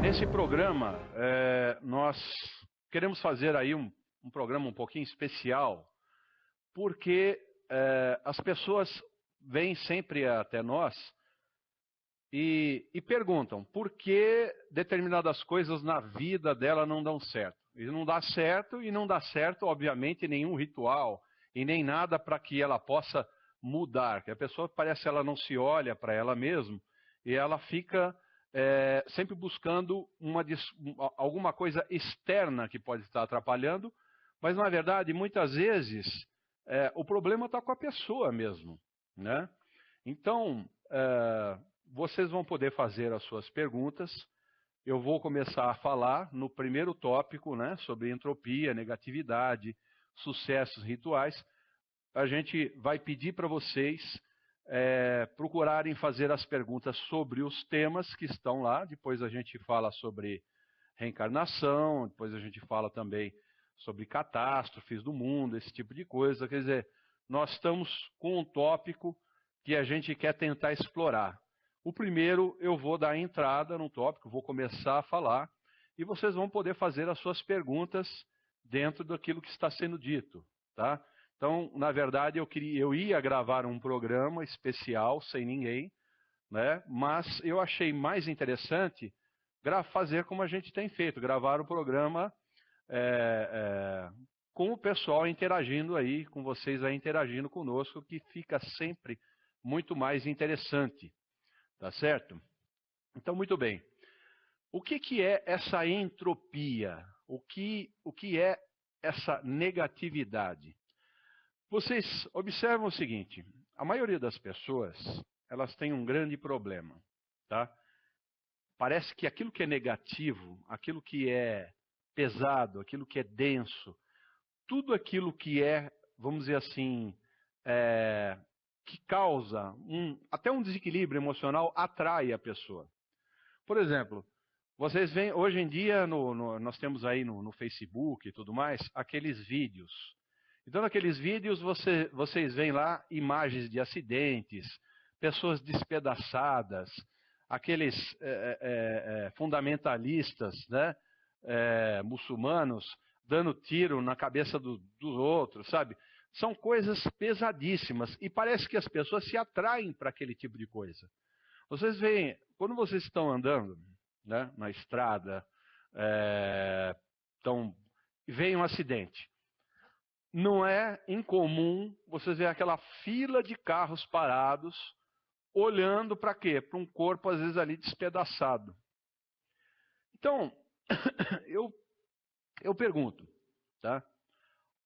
Nesse programa, nós queremos fazer aí um programa um pouquinho especial, porque as pessoas vêm sempre até nós e perguntam por que determinadas coisas na vida dela não dão certo. E não dá certo, obviamente, nenhum ritual e nem nada para que ela possa mudar. Que a pessoa parece que ela não se olha para ela mesma e ela fica sempre buscando alguma coisa externa que pode estar atrapalhando, mas na verdade, muitas vezes, o problema está com a pessoa mesmo, né? Então, vocês vão poder fazer as suas perguntas. Eu vou começar a falar no primeiro tópico, né, sobre entropia, negatividade, sucessos rituais. A gente vai pedir para vocês procurarem fazer as perguntas sobre os temas que estão lá. Depois a gente fala sobre reencarnação, depois a gente fala também sobre catástrofes do mundo, esse tipo de coisa. Quer dizer, nós estamos com um tópico que a gente quer tentar explorar. O primeiro, eu vou dar entrada no tópico, vou começar a falar, e vocês vão poder fazer as suas perguntas dentro daquilo que está sendo dito, tá? Então, na verdade, eu ia gravar um programa especial, sem ninguém, né? Mas eu achei mais interessante fazer como a gente tem feito, gravar o programa com o pessoal interagindo aí, com vocês aí interagindo conosco, que fica sempre muito mais interessante, tá certo? Então, muito bem. O que é essa entropia? O que é essa negatividade? Vocês observam o seguinte, a maioria das pessoas, elas têm um grande problema, tá? Parece que aquilo que é negativo, aquilo que é pesado, aquilo que é denso, tudo aquilo que é, vamos dizer assim, que causa até um desequilíbrio emocional, atrai a pessoa. Por exemplo, vocês veem, hoje em dia, nós temos aí no Facebook e tudo mais, aqueles vídeos. Então, naqueles vídeos, vocês veem lá imagens de acidentes, pessoas despedaçadas, aqueles fundamentalistas, né, muçulmanos, dando tiro na cabeça dos outros, sabe? São coisas pesadíssimas e parece que as pessoas se atraem para aquele tipo de coisa. Vocês veem, quando vocês estão andando, né, na estrada, vem um acidente. Não é incomum vocês verem aquela fila de carros parados, olhando para quê? Para um corpo, às vezes, ali despedaçado. Então, eu pergunto, tá?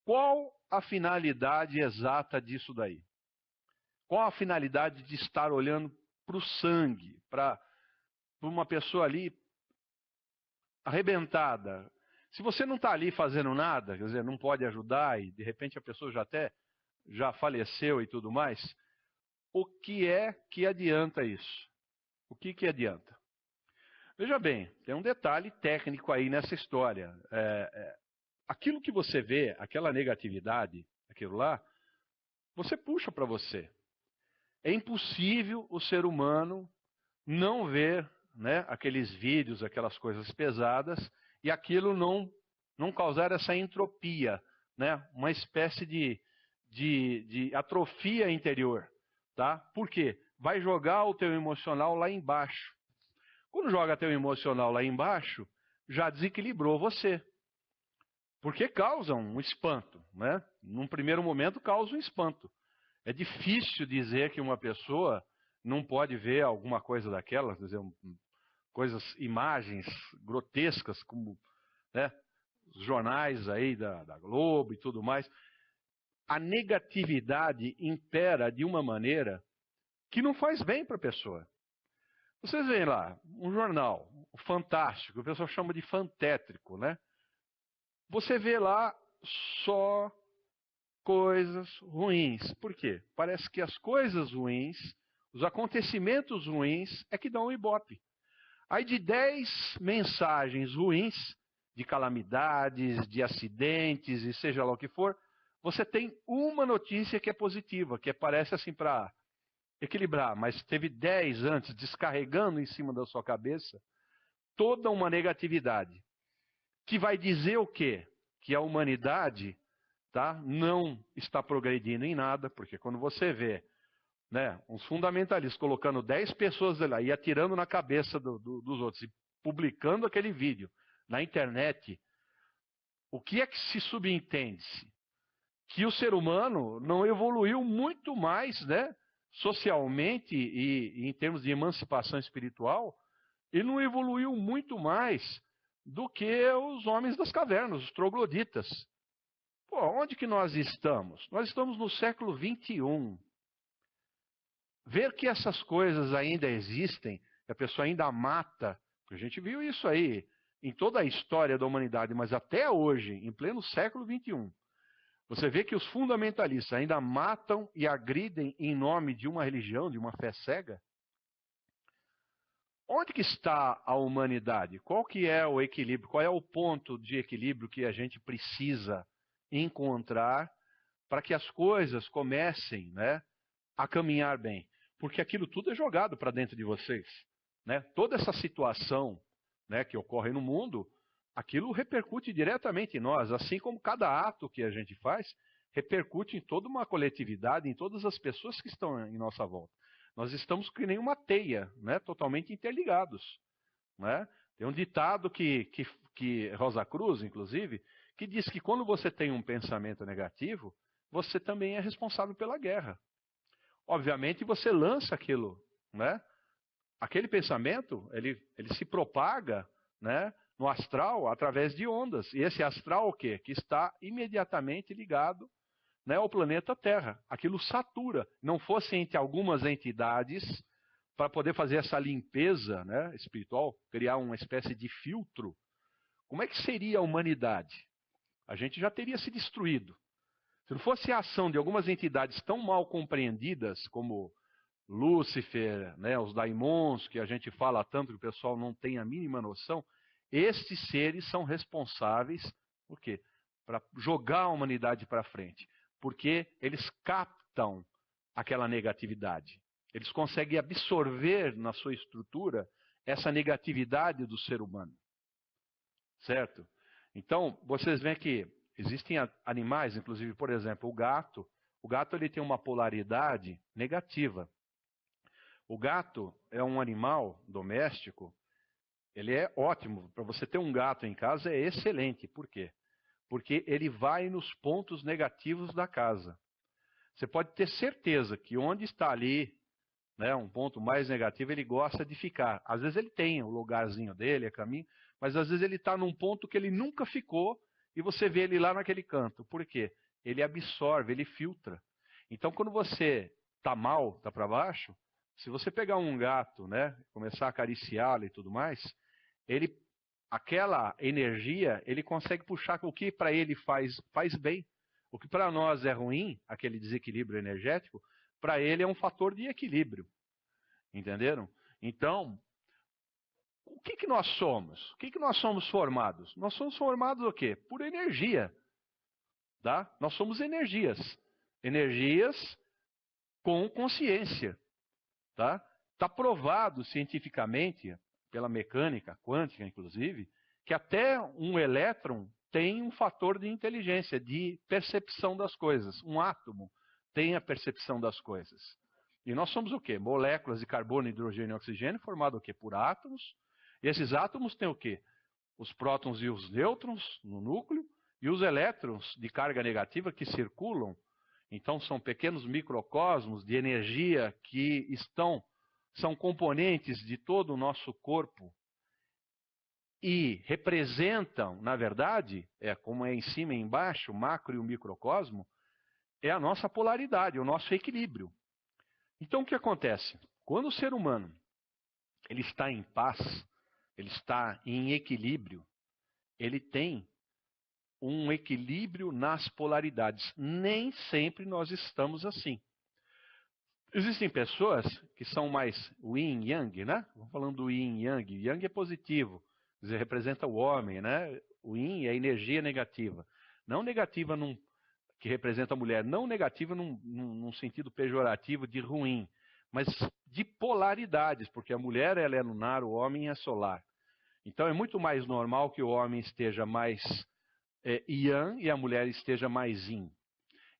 Qual a finalidade exata disso daí? Qual a finalidade de estar olhando para o sangue, para uma pessoa ali arrebentada? Se você não está ali fazendo nada, quer dizer, não pode ajudar e de repente a pessoa já faleceu e tudo mais, o que é que adianta isso? O que adianta? Veja bem, tem um detalhe técnico aí nessa história. Aquilo que você vê, aquela negatividade, aquilo lá, você puxa para você. É impossível o ser humano não ver, né, aqueles vídeos, aquelas coisas pesadas, e aquilo não causar essa entropia, né, uma espécie de atrofia interior. Tá? Por quê? Vai jogar o teu emocional lá embaixo. Quando joga teu emocional lá embaixo, já desequilibrou você. Porque causa um espanto, né? Num primeiro momento causa um espanto. É difícil dizer que uma pessoa não pode ver alguma coisa daquela, quer dizer, imagens grotescas, como, né, os jornais aí da Globo e tudo mais. A negatividade impera de uma maneira que não faz bem para a pessoa. Vocês veem lá, um jornal, o Fantástico, o pessoal chama de fantétrico, né? Você vê lá só coisas ruins. Por quê? Parece que as coisas ruins, os acontecimentos ruins é que dão o ibope. Aí de 10 mensagens ruins, de calamidades, de acidentes e seja lá o que for, você tem uma notícia que é positiva, que parece assim para equilibrar, mas teve 10 antes descarregando em cima da sua cabeça toda uma negatividade, que vai dizer o quê? Que a humanidade, tá, não está progredindo em nada, porque quando você vê, né, uns fundamentalistas colocando 10 pessoas lá e atirando na cabeça dos outros e publicando aquele vídeo na internet, o que é que se subentende-se? Que o ser humano não evoluiu muito mais, né, socialmente e em termos de emancipação espiritual, ele não evoluiu muito mais do que os homens das cavernas, os trogloditas. Pô, onde que nós estamos? Nós estamos no século 21. Ver que essas coisas ainda existem, que a pessoa ainda mata, a gente viu isso aí em toda a história da humanidade, mas até hoje, em pleno século 21, você vê que os fundamentalistas ainda matam e agridem em nome de uma religião, de uma fé cega. Onde que está a humanidade? Qual que é o equilíbrio? Qual é o ponto de equilíbrio que a gente precisa encontrar para que as coisas comecem, né, a caminhar bem? Porque aquilo tudo é jogado para dentro de vocês, né? Toda essa situação, né, que ocorre no mundo, aquilo repercute diretamente em nós, assim como cada ato que a gente faz repercute em toda uma coletividade, em todas as pessoas que estão em nossa volta. Nós estamos que nem uma teia, né, totalmente interligados, né? Tem um ditado que Rosa Cruz, inclusive, que diz que quando você tem um pensamento negativo, você também é responsável pela guerra. Obviamente você lança aquilo, né? Aquele pensamento, ele se propaga, né, no astral através de ondas. E esse astral o quê? Que está imediatamente ligado, né, ao planeta Terra. Aquilo satura. Não fosse entre algumas entidades para poder fazer essa limpeza, né, espiritual, criar uma espécie de filtro, como é que seria a humanidade? A gente já teria se destruído. Se não fosse a ação de algumas entidades tão mal compreendidas como Lúcifer, né, os daimons, que a gente fala tanto que o pessoal não tem a mínima noção, estes seres são responsáveis por quê? Para jogar a humanidade para frente. Porque eles captam aquela negatividade. Eles conseguem absorver na sua estrutura essa negatividade do ser humano. Certo? Então, vocês veem que existem animais, inclusive, por exemplo, o gato. O gato ele tem uma polaridade negativa. O gato é um animal doméstico, ele é ótimo. Para você ter um gato em casa é excelente. Por quê? Porque ele vai nos pontos negativos da casa. Você pode ter certeza que onde está ali, né, um ponto mais negativo, ele gosta de ficar. Às vezes ele tem o lugarzinho dele, é caminho, mas às vezes ele está num ponto que ele nunca ficou e você vê ele lá naquele canto. Por quê? Ele absorve, ele filtra. Então, quando você está mal, está para baixo, se você pegar um gato, né, começar a acariciá-lo e tudo mais, ele, aquela energia, ele consegue puxar o que para ele faz bem. O que para nós é ruim, aquele desequilíbrio energético, para ele é um fator de equilíbrio. Entenderam? Então, o que nós somos? O que nós somos formados? Nós somos formados o quê? Por energia. Tá? Nós somos energias. Energias com consciência. Tá? Está provado cientificamente, pela mecânica quântica, inclusive, que até um elétron tem um fator de inteligência, de percepção das coisas. Um átomo tem a percepção das coisas. E nós somos o quê? Moléculas de carbono, hidrogênio e oxigênio formado o quê? Por átomos. E esses átomos têm o quê? Os prótons e os nêutrons no núcleo e os elétrons de carga negativa que circulam. Então são pequenos microcosmos de energia que são componentes de todo o nosso corpo e representam, na verdade, como é em cima e embaixo, o macro e o microcosmo, é a nossa polaridade, o nosso equilíbrio. Então o que acontece? Quando o ser humano ele está em paz, ele está em equilíbrio, ele tem um equilíbrio nas polaridades. Nem sempre nós estamos assim. Existem pessoas que são mais yin yang, né? Vamos falando do yin yang. Yang é positivo, quer dizer, representa o homem, né? O yin é a energia negativa. Não negativa que representa a mulher. Não negativa num sentido pejorativo de ruim, mas de polaridades, porque a mulher ela é lunar, o homem é solar. Então é muito mais normal que o homem esteja mais yang e a mulher esteja mais yin.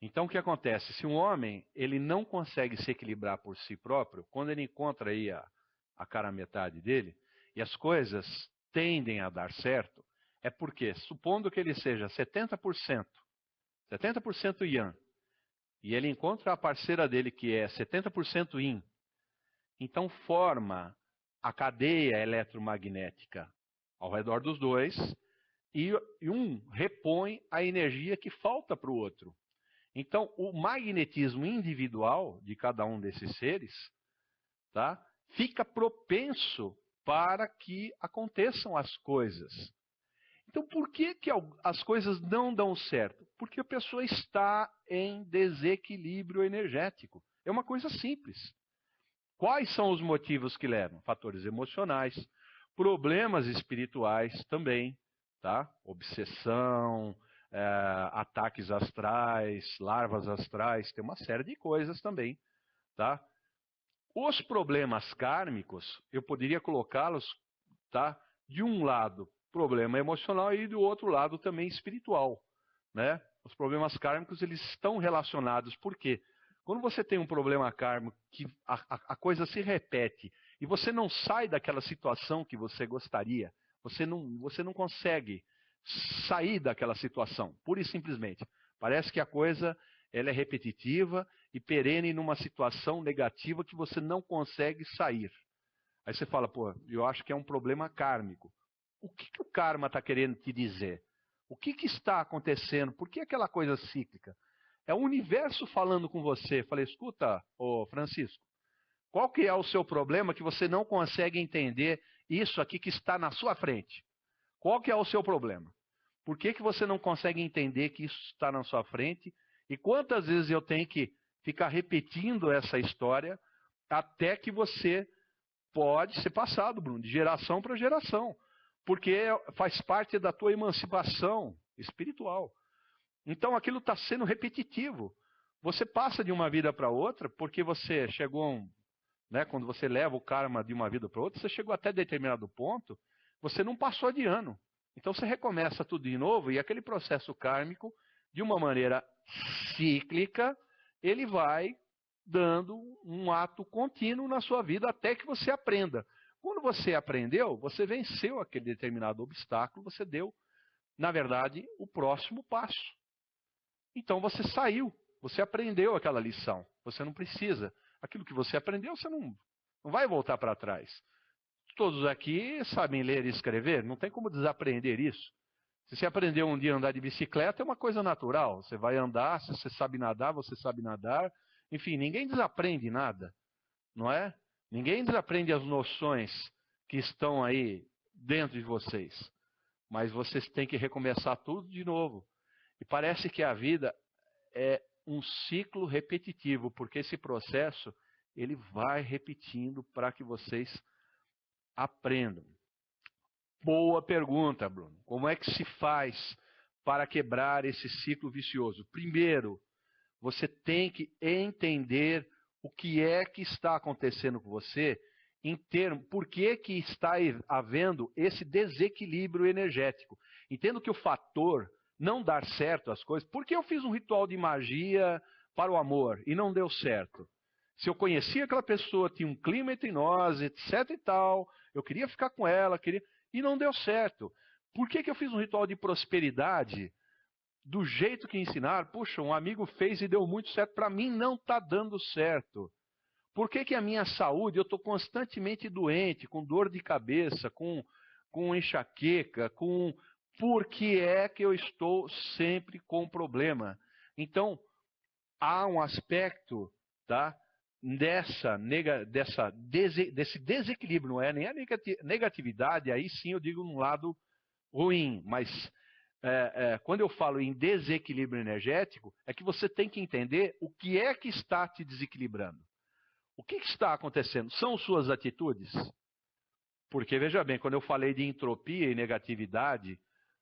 Então o que acontece? Se um homem ele não consegue se equilibrar por si próprio, quando ele encontra aí a cara metade dele, e as coisas tendem a dar certo, é porque, supondo que ele seja 70% yang, e ele encontra a parceira dele que é 70% yin, então forma a cadeia eletromagnética ao redor dos dois, e um repõe a energia que falta para o outro. Então, o magnetismo individual de cada um desses seres, tá, fica propenso para que aconteçam as coisas. Então, por que as coisas não dão certo? Porque a pessoa está em desequilíbrio energético. É uma coisa simples. Quais são os motivos que levam? Fatores emocionais, problemas espirituais também, tá? Obsessão, ataques astrais, larvas astrais, tem uma série de coisas também, tá? Os problemas kármicos, eu poderia colocá-los, tá? De um lado, problema emocional e do outro lado também espiritual, né? Os problemas kármicos, eles estão relacionados, por quê? Quando você tem um problema kármico que a coisa se repete e você não sai daquela situação que você gostaria, você não consegue sair daquela situação, pura e simplesmente. Parece que a coisa ela é repetitiva e perene numa situação negativa que você não consegue sair. Aí você fala, pô, eu acho que é um problema kármico. O que o karma está querendo te dizer? O que está acontecendo? Por que aquela coisa cíclica? É o universo falando com você. Falei, escuta, ô Francisco, qual que é o seu problema que você não consegue entender isso aqui que está na sua frente? Qual que é o seu problema? Por que você não consegue entender que isso está na sua frente? E quantas vezes eu tenho que ficar repetindo essa história até que você pode ser passado, Bruno, de geração para geração. Porque faz parte da tua emancipação espiritual. Então aquilo está sendo repetitivo. Você passa de uma vida para outra porque você chegou, né, quando você leva o karma de uma vida para outra, você chegou até determinado ponto, você não passou de ano. Então você recomeça tudo de novo e aquele processo kármico, de uma maneira cíclica, ele vai dando um ato contínuo na sua vida até que você aprenda. Quando você aprendeu, você venceu aquele determinado obstáculo, você deu, na verdade, o próximo passo. Então você saiu, você aprendeu aquela lição, você não precisa. Aquilo que você aprendeu, você não vai voltar para trás. Todos aqui sabem ler e escrever, não tem como desaprender isso. Se você aprendeu um dia a andar de bicicleta, é uma coisa natural. Você vai andar, se você sabe nadar, você sabe nadar. Enfim, ninguém desaprende nada, não é? Ninguém desaprende as noções que estão aí dentro de vocês. Mas vocês têm que recomeçar tudo de novo. E parece que a vida é um ciclo repetitivo, porque esse processo ele vai repetindo para que vocês aprendam. Boa pergunta, Bruno. Como é que se faz para quebrar esse ciclo vicioso? Primeiro, você tem que entender o que é que está acontecendo com você, por que está havendo esse desequilíbrio energético. Entendo que o fator não dar certo as coisas, porque eu fiz um ritual de magia para o amor e não deu certo. Se eu conhecia aquela pessoa, tinha um clima entre nós, etc e tal, eu queria ficar com ela, e não deu certo. Por que eu fiz um ritual de prosperidade do jeito que ensinaram? Puxa, um amigo fez e deu muito certo, para mim não está dando certo. Por que a minha saúde, eu estou constantemente doente, com dor de cabeça, com enxaqueca, por que é que eu estou sempre com problema? Então, há um aspecto, tá, desse desequilíbrio, não é nem a negatividade, aí sim eu digo num lado ruim, mas quando eu falo em desequilíbrio energético, é que você tem que entender o que é que está te desequilibrando. O que está acontecendo? São suas atitudes? Porque, veja bem, quando eu falei de entropia e negatividade,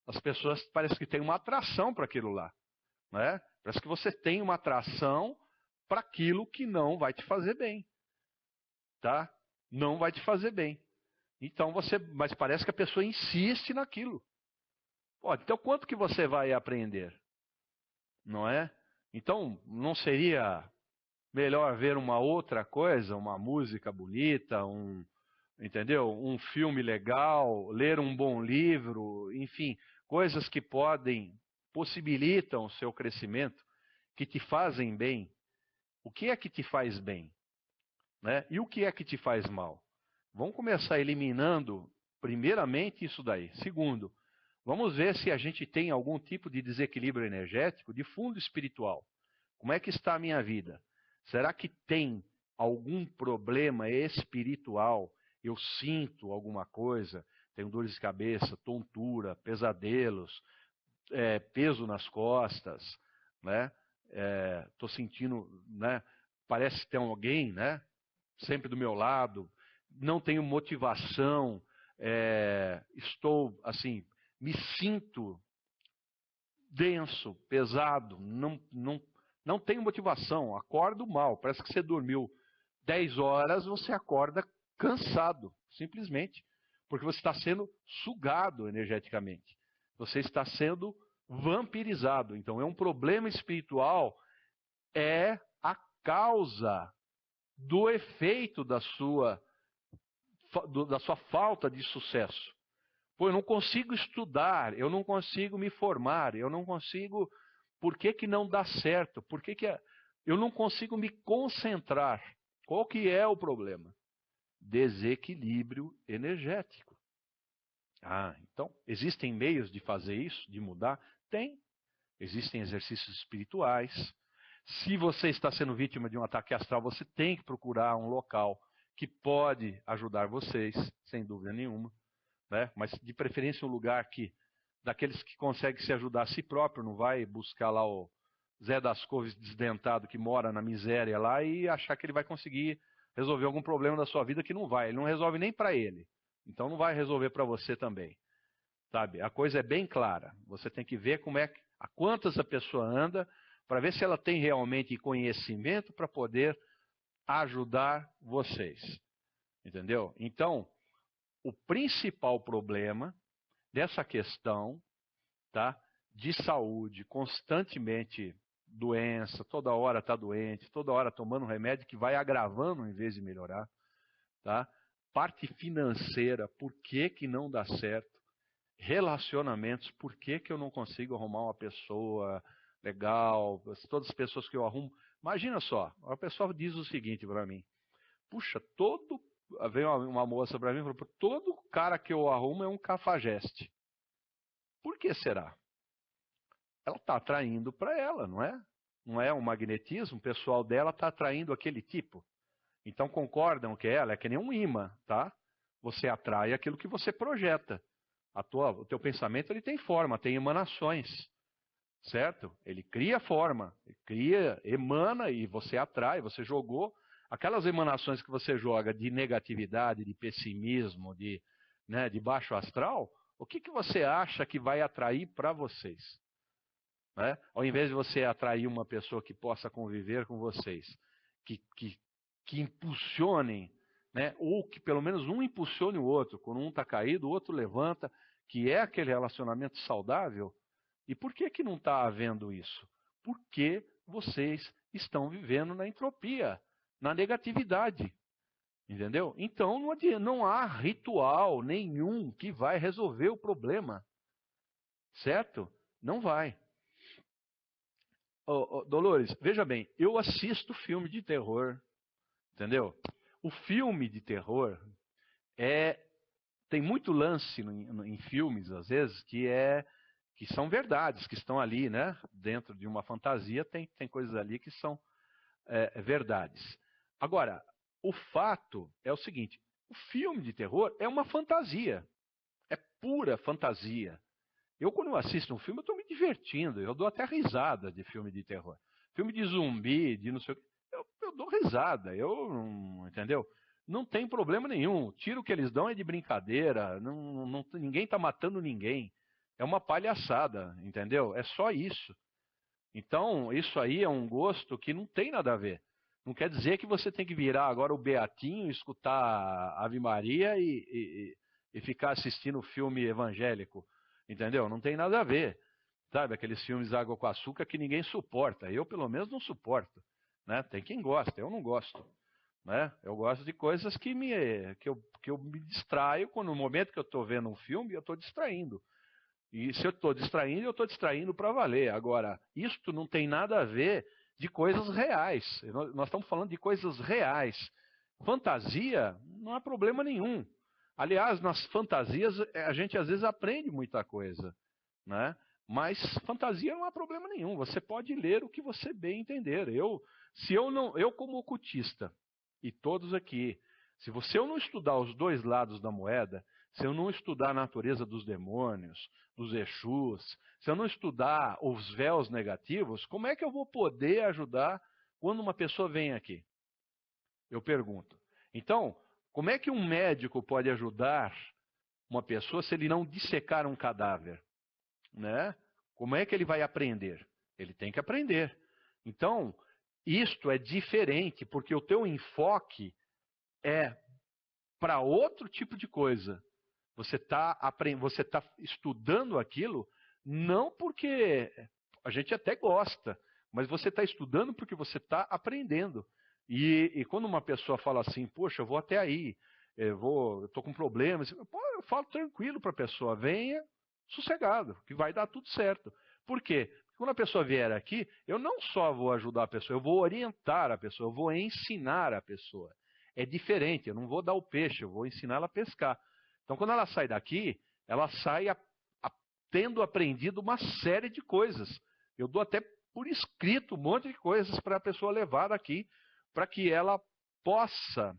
as pessoas parecem que têm uma atração para aquilo lá. né? Parece que você tem uma atração para aquilo que não vai te fazer bem, tá? Não vai te fazer bem. Então mas parece que a pessoa insiste naquilo. Pô, então quanto que você vai aprender? Não é? Então não seria melhor ver uma outra coisa, uma música bonita, entendeu? Um filme legal, ler um bom livro, enfim, coisas que possibilitam o seu crescimento, que te fazem bem. O que é que te faz bem? Né? E o que é que te faz mal? Vamos começar eliminando, primeiramente, isso daí. Segundo, vamos ver se a gente tem algum tipo de desequilíbrio energético de fundo espiritual. Como é que está a minha vida? Será que tem algum problema espiritual? Eu sinto alguma coisa? Tenho dores de cabeça, tontura, pesadelos, peso nas costas, né? Estou sentindo, né? Parece que tem alguém, né? Sempre do meu lado. Não tenho motivação. Estou assim, me sinto denso, pesado, não tenho motivação, acordo mal. Parece que você dormiu 10 horas, você acorda cansado, simplesmente, porque você está sendo sugado energeticamente. Você está sendo vampirizado. Então é um problema espiritual, é a causa do efeito da sua falta de sucesso. Pô, eu não consigo estudar, eu não consigo me formar, eu não consigo... Por que não dá certo? Por que eu não consigo me concentrar? Qual que é o problema? Desequilíbrio energético. Então, existem meios de fazer isso, de mudar? Tem. Existem exercícios espirituais. Se você está sendo vítima de um ataque astral, você tem que procurar um local que pode ajudar vocês, sem dúvida nenhuma. Né? Mas de preferência um lugar daqueles que conseguem se ajudar a si próprio, não vai buscar lá o Zé das Couves desdentado que mora na miséria lá e achar que ele vai conseguir resolver algum problema da sua vida que não vai. Ele não resolve nem para ele. Então não vai resolver para você também. Sabe? A coisa é bem clara. Você tem que ver a quantas a pessoa anda para ver se ela tem realmente conhecimento para poder ajudar vocês. Entendeu? Então, o principal problema dessa questão, tá, de saúde, constantemente doença, toda hora está doente, toda hora tomando um remédio que vai agravando em vez de melhorar. Tá? Parte financeira, por que não dá certo? Relacionamentos, por que eu não consigo arrumar uma pessoa legal? Todas as pessoas que eu arrumo. Imagina só, a pessoa diz o seguinte para mim: puxa, veio uma moça para mim e falou: todo cara que eu arrumo é um cafajeste. Por que será? Ela está atraindo para ela, não é? Não é um magnetismo? O pessoal dela está atraindo aquele tipo. Então concordam que ela é que nem um imã, tá? Você atrai aquilo que você projeta. O teu pensamento ele tem forma, tem emanações, certo? Ele cria forma, emana e você atrai, você jogou. Aquelas emanações que você joga de negatividade, de pessimismo, de baixo astral, o que você acha que vai atrair para vocês? Né? Ao invés de você atrair uma pessoa que possa conviver com vocês, que impulsionem, né? Ou que pelo menos um impulsione o outro. Quando um está caído, o outro levanta, que é aquele relacionamento saudável. E por que não está havendo isso? Porque vocês estão vivendo na entropia, na negatividade. Entendeu? Então não há ritual nenhum que vai resolver o problema. Certo? Não vai. Dolores, veja bem, eu assisto filme de terror. Entendeu? O filme de terror tem muito lance em filmes, às vezes, que são verdades, que estão ali, né? Dentro de uma fantasia, tem coisas ali que são verdades. Agora, o fato é o seguinte: o filme de terror é uma fantasia, é pura fantasia. Quando eu assisto um filme, eu estou me divertindo, eu dou até risada de filme de terror. Filme de zumbi, de não sei o que, eu dou risada, entendeu? Não tem problema nenhum. O tiro que eles dão é de brincadeira, ninguém está matando ninguém. É uma palhaçada, entendeu? É só isso. Então, isso aí é um gosto que não tem nada a ver. Não quer dizer que você tem que virar agora o Beatinho, escutar Ave Maria e ficar assistindo filme evangélico, entendeu? Não tem nada a ver. Sabe, aqueles filmes Água com Açúcar que ninguém suporta. Eu, pelo menos, não suporto. Né? Tem quem gosta, eu não gosto. Né? Eu gosto de coisas que eu me distraio, quando no momento que eu estou vendo um filme, eu estou distraindo. E se eu estou distraindo, eu estou distraindo para valer. Agora, isto não tem nada a ver de coisas reais. Nós estamos falando de coisas reais. Fantasia não há problema nenhum. Aliás, nas fantasias a gente às vezes aprende muita coisa, né? Mas fantasia não há problema nenhum. Você pode ler o que você bem entender. Eu como ocultista e todos aqui, se eu não estudar os dois lados da moeda, se eu não estudar a natureza dos demônios, dos Exus, se eu não estudar os véus negativos, como é que eu vou poder ajudar quando uma pessoa vem aqui? Eu pergunto. Então, como é que um médico pode ajudar uma pessoa se ele não dissecar um cadáver? Né? Como é que ele vai aprender? Ele tem que aprender. Então, isto é diferente, porque o teu enfoque é para outro tipo de coisa. Você está estudando aquilo não porque a gente até gosta, mas você está estudando porque você está aprendendo. E quando uma pessoa fala assim, poxa, eu vou até aí, eu estou com problemas, eu falo tranquilo para a pessoa, venha sossegado, que vai dar tudo certo. Por quê? Porque quando a pessoa vier aqui, eu não só vou ajudar a pessoa, eu vou orientar a pessoa, eu vou ensinar a pessoa. É diferente, eu não vou dar o peixe, eu vou ensinar ela a pescar. Então, quando ela sai daqui, ela sai tendo aprendido uma série de coisas. Eu dou até por escrito um monte de coisas para a pessoa levar daqui, para que ela possa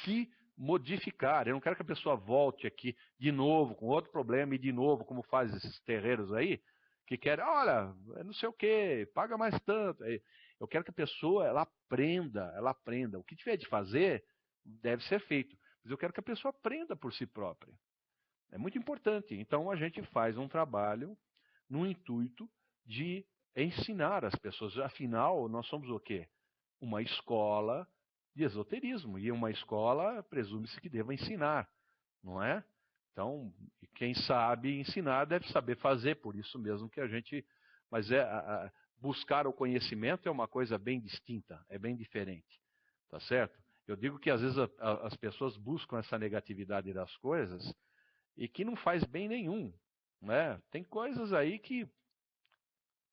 se modificar. Eu não quero que a pessoa volte aqui de novo com outro problema e de novo, como faz esses terreiros aí, que querem, olha, não sei o quê, paga mais tanto. Eu quero que a pessoa ela aprenda. O que tiver de fazer deve ser feito. Mas eu quero que a pessoa aprenda por si própria. É muito importante. Então a gente faz um trabalho no intuito de ensinar as pessoas. Afinal, nós somos o quê? Uma escola de esoterismo. E uma escola presume-se que deva ensinar, não é? Então, quem sabe ensinar deve saber fazer, por isso mesmo que a gente. Mas buscar o conhecimento é uma coisa bem distinta, é bem diferente. Tá certo? Eu digo que às vezes as pessoas buscam essa negatividade das coisas e que não faz bem nenhum. Né? Tem coisas aí que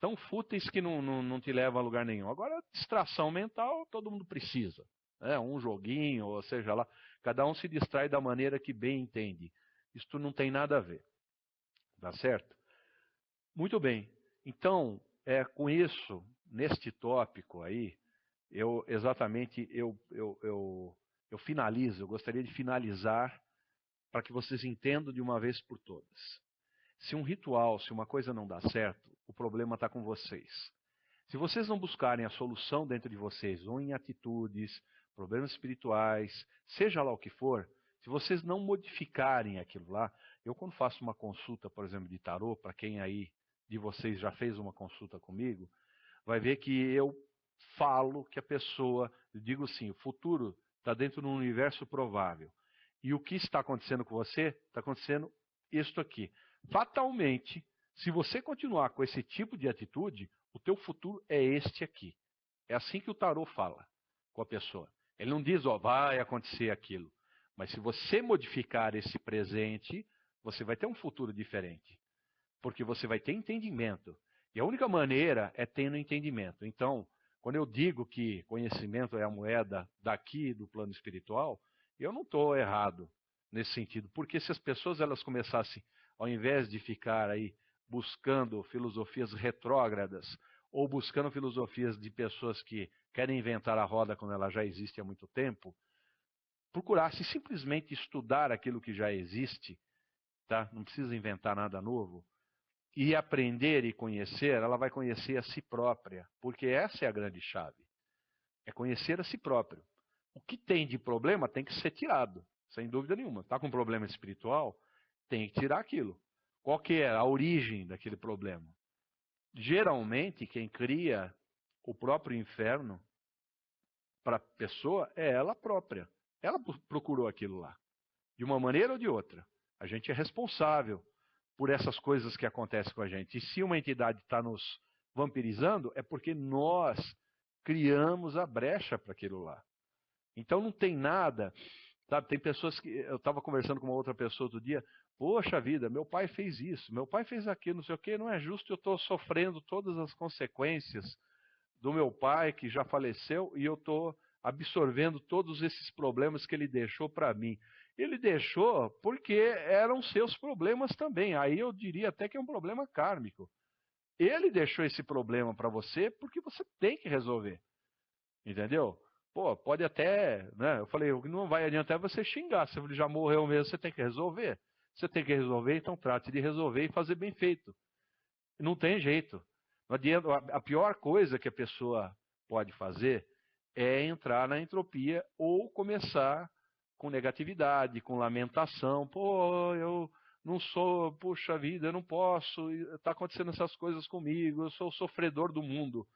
tão fúteis que não te levam a lugar nenhum. Agora, distração mental, todo mundo precisa. Né? Um joguinho, ou seja lá, cada um se distrai da maneira que bem entende. Isto não tem nada a ver. Tá certo? Muito bem. Então, com isso, neste tópico aí, eu finalizo, eu gostaria de finalizar para que vocês entendam de uma vez por todas. Se um ritual, se uma coisa não dá certo, o problema está com vocês. Se vocês não buscarem a solução dentro de vocês, ou em atitudes, problemas espirituais, seja lá o que for, se vocês não modificarem aquilo lá, eu quando faço uma consulta, por exemplo, de tarô, para quem aí de vocês já fez uma consulta comigo, vai ver que eu falo que a pessoa, eu digo assim, o futuro está dentro de um universo provável. E o que está acontecendo com você, está acontecendo isto aqui. Fatalmente, se você continuar com esse tipo de atitude, o teu futuro é este aqui. É assim que o tarô fala com a pessoa. Ele não diz, ó, vai acontecer aquilo. Mas se você modificar esse presente, você vai ter um futuro diferente. Porque você vai ter entendimento. E a única maneira é tendo entendimento. Então, quando eu digo que conhecimento é a moeda daqui do plano espiritual, eu não estou errado nesse sentido. Porque se as pessoas elas começassem, ao invés de ficar aí buscando filosofias retrógradas, ou buscando filosofias de pessoas que querem inventar a roda quando ela já existe há muito tempo, procurasse simplesmente estudar aquilo que já existe, tá? Não precisa inventar nada novo, e aprender e conhecer, ela vai conhecer a si própria, porque essa é a grande chave, é conhecer a si próprio. O que tem de problema tem que ser tirado, sem dúvida nenhuma. Está com um problema espiritual, tem que tirar aquilo. Qual que é a origem daquele problema? geralmente quem cria o próprio inferno para a pessoa é ela própria. Ela procurou aquilo lá, de uma maneira ou de outra. A gente é responsável por essas coisas que acontecem com a gente. E se uma entidade está nos vampirizando, é porque nós criamos a brecha para aquilo lá. Então não tem nada, sabe? Tem pessoas que... Eu estava conversando com uma outra pessoa outro dia, poxa vida, meu pai fez isso, meu pai fez aquilo, não sei o quê, não é justo, eu estou sofrendo todas as consequências do meu pai que já faleceu e eu estou absorvendo todos esses problemas que ele deixou para mim. Ele deixou porque eram seus problemas também. Aí eu diria até que é um problema kármico. Ele deixou esse problema para você porque você tem que resolver. Entendeu? Pô, pode até, né? Eu falei, não vai adiantar você xingar. Se ele já morreu mesmo, você tem que resolver. Você tem que resolver, então trate de resolver e fazer bem feito. Não tem jeito. Não adianta. A pior coisa que a pessoa pode fazer é entrar na entropia ou começar com negatividade, com lamentação. Pô, eu não sou, puxa vida, eu não posso, está acontecendo essas coisas comigo, eu sou o sofredor do mundo,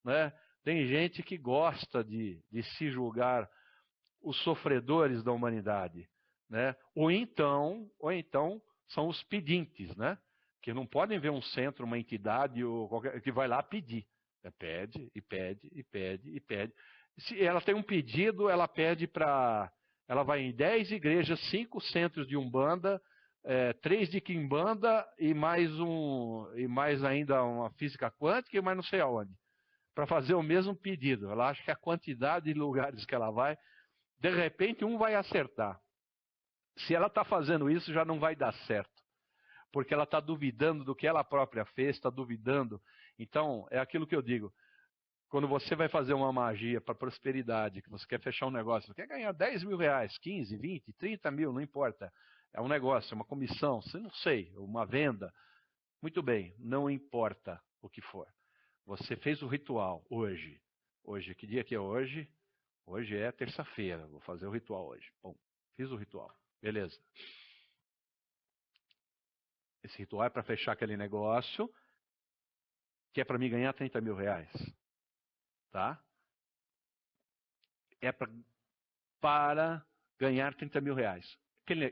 né? Tem gente que gosta de se julgar os sofredores da humanidade, né? Ou então são os pedintes, né? Que não podem ver um centro, uma entidade ou qualquer, que vai lá pedir. Pede, e pede, e pede, e pede. Se ela tem um pedido, ela pede para... Ela vai em 10 igrejas, 5 centros de Umbanda, 3 de Quimbanda e mais ainda uma física quântica e mais não sei aonde. Para fazer o mesmo pedido. Ela acha que a quantidade de lugares que ela vai, de repente um vai acertar. Se ela está fazendo isso, já não vai dar certo. Porque ela está duvidando do que ela própria fez, está duvidando. Então, é aquilo que eu digo. Quando você vai fazer uma magia para prosperidade, que você quer fechar um negócio, você quer ganhar 10 mil reais, 15, 20, 30 mil, não importa. É um negócio, é uma comissão, não sei, uma venda. Muito bem, não importa o que for. Você fez o ritual hoje. Hoje, que dia que é hoje? Hoje é terça-feira, vou fazer o ritual hoje. Bom, fiz o ritual, beleza. Esse ritual é para fechar aquele negócio, que é para mim ganhar 30 mil reais. Tá? É para ganhar 30 mil reais.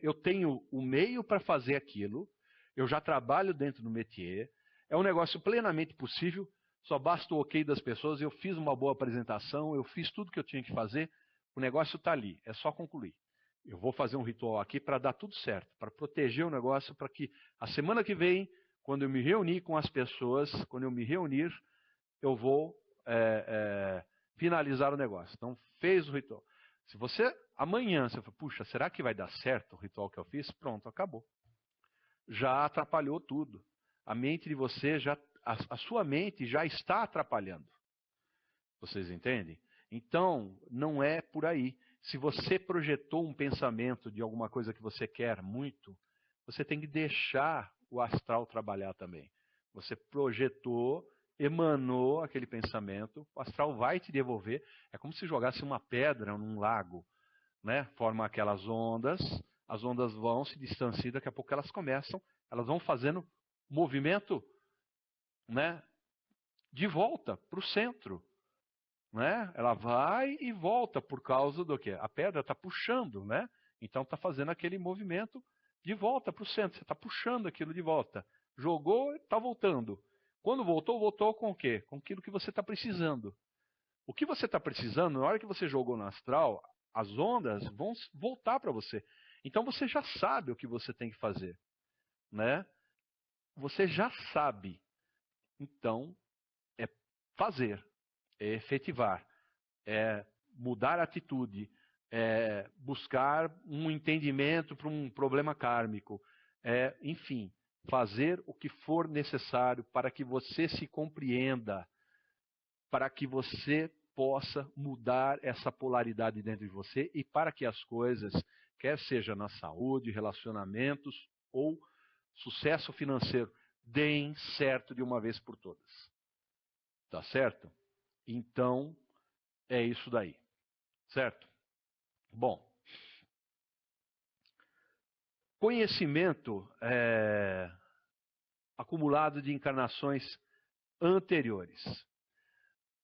Eu tenho o meio para fazer aquilo, eu já trabalho dentro do métier, é um negócio plenamente possível, só basta o ok das pessoas, eu fiz uma boa apresentação, eu fiz tudo que eu tinha que fazer, o negócio está ali, é só concluir. Eu vou fazer um ritual aqui para dar tudo certo, para proteger o negócio, para que a semana que vem, quando eu me reunir com as pessoas, quando eu me reunir, eu vou finalizar o negócio. Então, fez o ritual. Se você, amanhã, você fala, puxa, será que vai dar certo o ritual que eu fiz? Pronto, acabou. Já atrapalhou tudo. A mente de você, a sua mente já está atrapalhando. Vocês entendem? Então, não é por aí. Se você projetou um pensamento de alguma coisa que você quer muito, você tem que deixar o astral trabalhar também. Você projetou, emanou aquele pensamento, o astral vai te devolver. É como se jogasse uma pedra num lago, né? Forma aquelas ondas, as ondas vão se distanciando, daqui a pouco elas vão fazendo movimento, né? De volta para o centro. Né? Ela vai e volta por causa do quê? A pedra está puxando, né? Então está fazendo aquele movimento de volta para o centro. Você está puxando aquilo de volta. Jogou, está voltando. Quando voltou, voltou com o quê? Com aquilo que você está precisando. O que você está precisando, na hora que você jogou no astral, as ondas vão voltar para você. Então você já sabe o que você tem que fazer, né? Você já sabe. Então é fazer, é efetivar. É mudar a atitude, é buscar um entendimento para um problema kármico, enfim, fazer o que for necessário para que você se compreenda, para que você possa mudar essa polaridade dentro de você e para que as coisas, quer seja na saúde, relacionamentos ou sucesso financeiro, deem certo de uma vez por todas. Tá certo? Então, é isso daí. Certo? Bom, conhecimento acumulado de encarnações anteriores.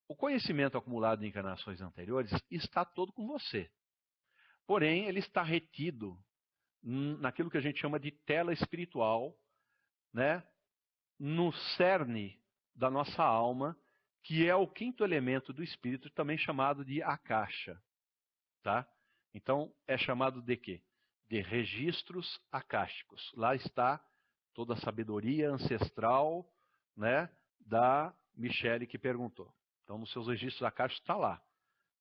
O conhecimento acumulado em encarnações anteriores está todo com você. Porém, ele está retido naquilo que a gente chama de tela espiritual, né? No cerne da nossa alma, que é o quinto elemento do espírito, também chamado de akasha. Tá? Então, é chamado de quê? De registros akáshicos. Lá está toda a sabedoria ancestral, né, da Michele que perguntou. Então, nos seus registros akáshicos está lá.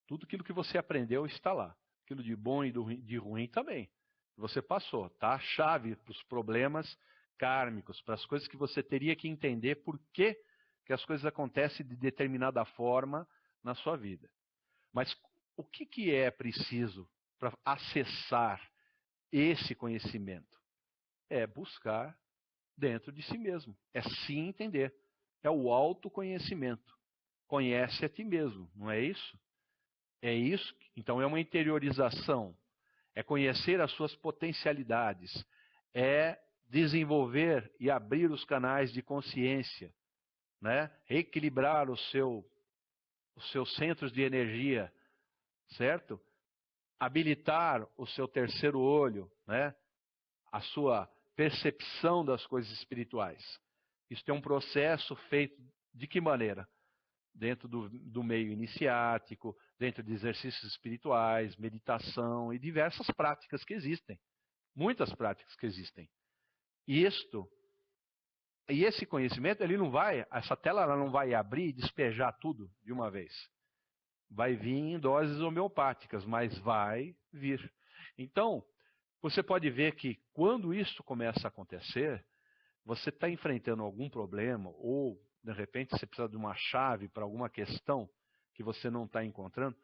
Tudo aquilo que você aprendeu está lá. Aquilo de bom e de ruim também. Você passou, tá? A chave para os problemas kármicos, para as coisas que você teria que entender por que as coisas acontecem de determinada forma na sua vida. Mas o que é preciso para acessar esse conhecimento? É buscar dentro de si mesmo. É se entender. É o autoconhecimento. Conhece a ti mesmo, não é isso? É isso. Então é uma interiorização. É conhecer as suas potencialidades. É desenvolver e abrir os canais de consciência, né? Equilibrar os seus centros de energia, certo? Habilitar o seu terceiro olho, né? A sua percepção das coisas espirituais. Isso é um processo feito de que maneira? Dentro do meio iniciático, dentro de exercícios espirituais, meditação e diversas práticas que existem. Muitas práticas que existem. E esse conhecimento, ele não vai, essa tela ela não vai abrir e despejar tudo de uma vez. Vai vir em doses homeopáticas, mas vai vir. Então, você pode ver que quando isso começa a acontecer, você está enfrentando algum problema ou, de repente, você precisa de uma chave para alguma questão que você não está encontrando,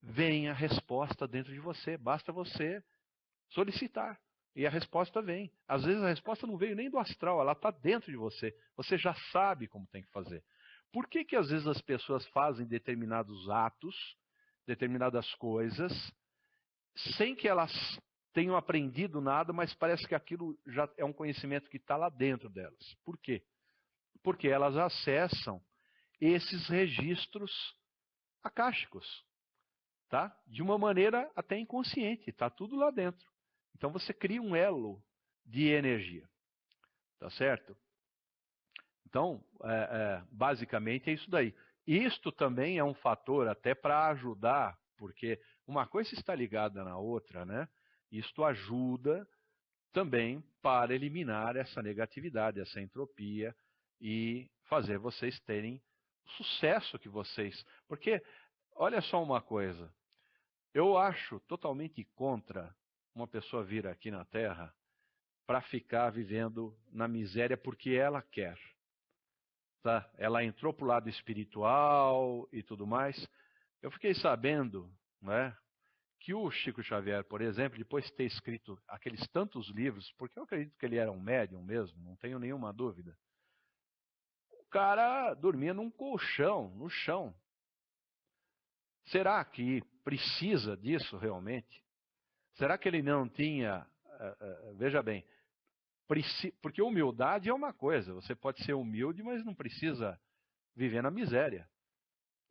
vem a resposta dentro de você. Basta você solicitar. E a resposta vem. Às vezes a resposta não veio nem do astral, ela está dentro de você. Você já sabe como tem que fazer. Por que às vezes as pessoas fazem determinados atos, determinadas coisas, sem que elas tenham aprendido nada, mas parece que aquilo já é um conhecimento que está lá dentro delas. Por quê? Porque elas acessam esses registros akáshicos, tá? De uma maneira até inconsciente, está tudo lá dentro. Então você cria um elo de energia, tá certo? Então, basicamente é isso daí. Isto também é um fator até para ajudar, porque uma coisa está ligada na outra, né? Isto ajuda também para eliminar essa negatividade, essa entropia e fazer vocês terem o sucesso que vocês... Porque, olha só uma coisa, eu acho totalmente contra uma pessoa vir aqui na Terra para ficar vivendo na miséria porque ela quer. Tá? Ela entrou para o lado espiritual e tudo mais. Eu fiquei sabendo, né, que o Chico Xavier, por exemplo, depois de ter escrito aqueles tantos livros, porque eu acredito que ele era um médium mesmo, não tenho nenhuma dúvida, o cara dormia num colchão, no chão. Será que precisa disso realmente? Será que ele não tinha... veja bem, porque humildade é uma coisa, você pode ser humilde, mas não precisa viver na miséria.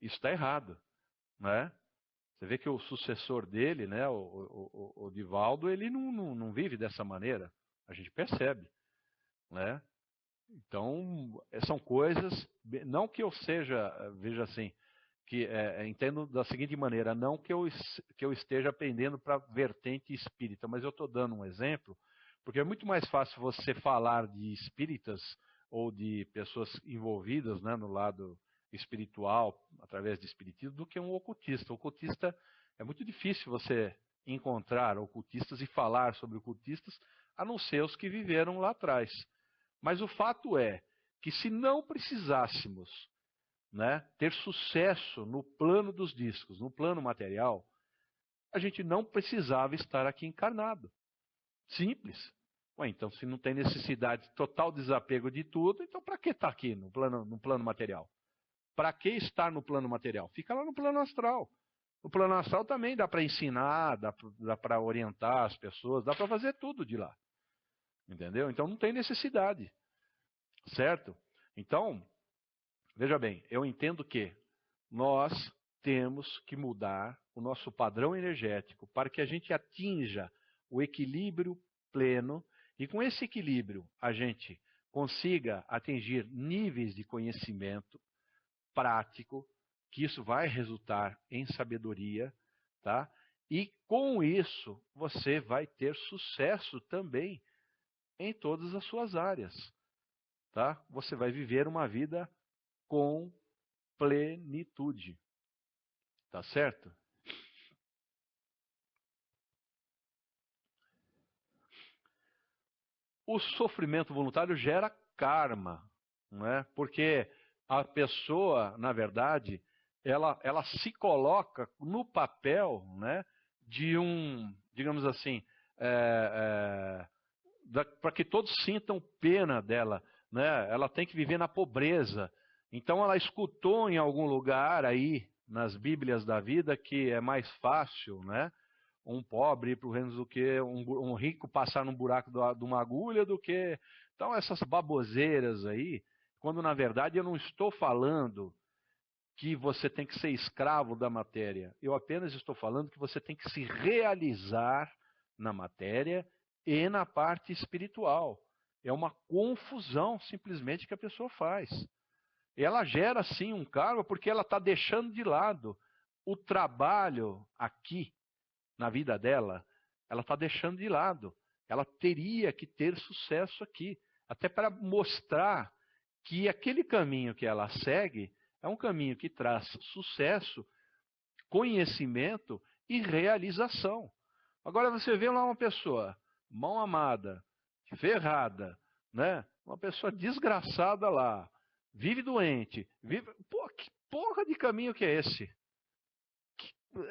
Isso está errado, né? Você vê que o sucessor dele, né, o Divaldo, ele não vive dessa maneira. A gente percebe, né? Então, são coisas, não que eu seja, veja assim, que entendo da seguinte maneira, não que eu esteja aprendendo para a vertente espírita, mas eu estou dando um exemplo, porque é muito mais fácil você falar de espíritas ou de pessoas envolvidas, né, no lado espiritual, através de espiritismo, do que um ocultista. O ocultista, é muito difícil você encontrar ocultistas e falar sobre ocultistas, a não ser os que viveram lá atrás. Mas o fato é que se não precisássemos, né, ter sucesso no plano dos discos, no plano material, a gente não precisava estar aqui encarnado. Simples. Ué, então, se não tem necessidade, total desapego de tudo, então para que estar aqui no plano material? Para que estar no plano material? Fica lá no plano astral. No plano astral também dá para ensinar, dá para orientar as pessoas, dá para fazer tudo de lá. Entendeu? Então não tem necessidade. Certo? Então, Veja bem, eu entendo que nós temos que mudar o nosso padrão energético para que a gente atinja o equilíbrio pleno e com esse equilíbrio a gente consiga atingir níveis de conhecimento prático, que isso vai resultar em sabedoria, tá? E com isso você vai ter sucesso também em todas as suas áreas, tá? Você vai viver uma vida com plenitude, tá certo? O sofrimento voluntário gera karma, não é? Porque a pessoa, na verdade, ela se coloca no papel, né, de um, digamos assim, para que todos sintam pena dela, né? Ela tem que viver na pobreza. Então ela escutou em algum lugar aí nas Bíblias da vida que é mais fácil, né, um pobre ir para o reino do que um rico passar num buraco de uma agulha do que... Então essas baboseiras aí, quando na verdade eu não estou falando que você tem que ser escravo da matéria. Eu apenas estou falando que você tem que se realizar na matéria e na parte espiritual. É uma confusão simplesmente que a pessoa faz. Ela gera sim um karma porque ela está deixando de lado o trabalho aqui na vida dela, ela está deixando de lado. Ela teria que ter sucesso aqui, até para mostrar que aquele caminho que ela segue é um caminho que traz sucesso, conhecimento e realização. Agora você vê lá uma pessoa mal amada, ferrada, né? Uma pessoa desgraçada lá, vive doente, vive... Pô, que porra de caminho que é esse?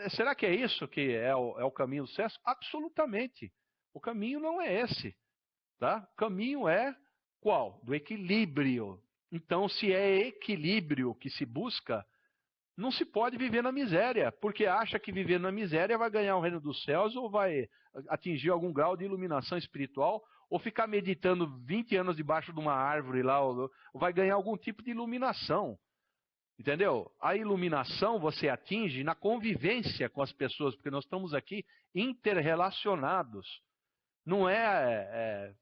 Será que é isso que é o caminho do sucesso? Absolutamente. O caminho não é esse. Tá? O caminho é qual? Do equilíbrio. Então, se é equilíbrio que se busca, não se pode viver na miséria, porque acha que viver na miséria vai ganhar o reino dos céus ou vai atingir algum grau de iluminação espiritual ou ficar meditando 20 anos debaixo de uma árvore lá, ou vai ganhar algum tipo de iluminação. Entendeu? A iluminação você atinge na convivência com as pessoas, porque nós estamos aqui interrelacionados. Não é